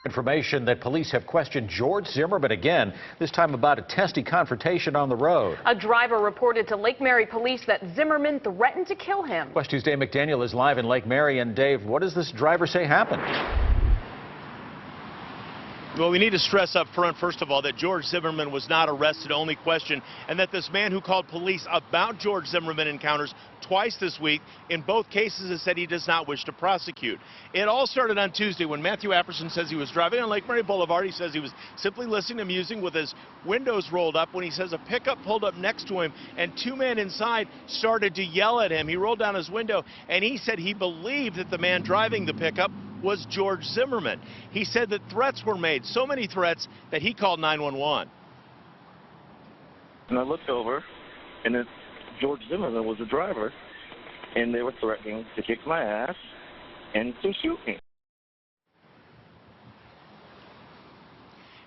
Information that police have questioned George Zimmerman again, this time about a testy confrontation on the road. A driver reported to Lake Mary police that Zimmerman threatened to kill him. WESH 2's Dave McDaniel is live in Lake Mary. And Dave, what does this driver say happened? Well, we need to stress up front, first of all, that George Zimmerman was not arrested, only questioned, and that this man who called police about George Zimmerman encounters twice this week, in both cases has said he does not wish to prosecute. It all started on Tuesday when Matthew Apperson says he was driving on Lake Mary Boulevard. He says he was simply listening to music with his windows rolled up when he says a pickup pulled up next to him and two men inside started to yell at him. He rolled down his window and he said he believed that the man driving the pickup was George Zimmerman. He said that threats were made, so many threats that he called 911. And I looked over, and George Zimmerman was the driver, and they were threatening to kick my ass and to shoot me.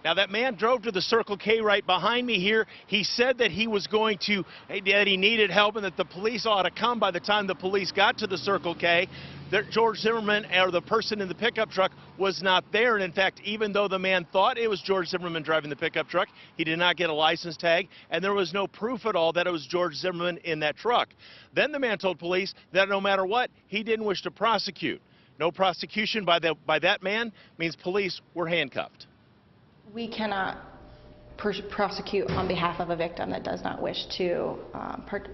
Now, that man drove to the Circle K right behind me here. He said that he was going to, that he needed help and that the police ought to come. By the time the police got to the Circle K, that George Zimmerman, or the person in the pickup truck, was not there. And in fact, even though the man thought it was George Zimmerman driving the pickup truck, he did not get a license tag, and there was no proof at all that it was George Zimmerman in that truck. Then the man told police that no matter what, he didn't wish to prosecute. No prosecution by that man means police were handcuffed. We cannot prosecute on behalf of a victim that does not wish to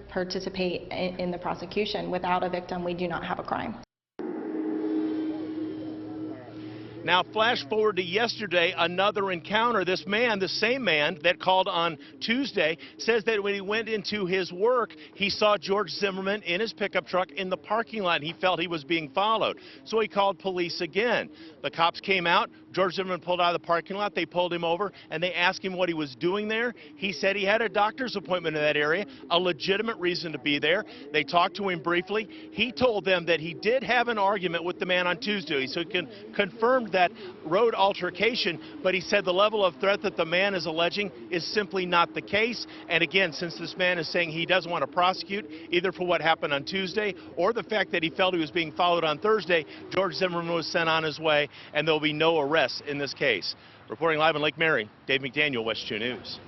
participate in the prosecution. Without a victim, we do not have a crime. Now, flash forward to yesterday, another encounter. This man, the same man that called on Tuesday, says that when he went into his work, he saw George Zimmerman in his pickup truck in the parking lot. He felt he was being followed. So he called police again. The cops came out. George Zimmerman pulled out of the parking lot. They pulled him over, and they asked him what he was doing there. He said he had a doctor's appointment in that area, a legitimate reason to be there. They talked to him briefly. He told them that he did have an argument with the man on Tuesday, so he confirmed that road altercation, but he said the level of threat that the man is alleging is simply not the case. And again, since this man is saying he doesn't want to prosecute, either for what happened on Tuesday or the fact that he felt he was being followed on Thursday, George Zimmerman was sent on his way, and there will be no arrests in this case. Reporting live in Lake Mary, Dave McDaniel, WESH 2 News.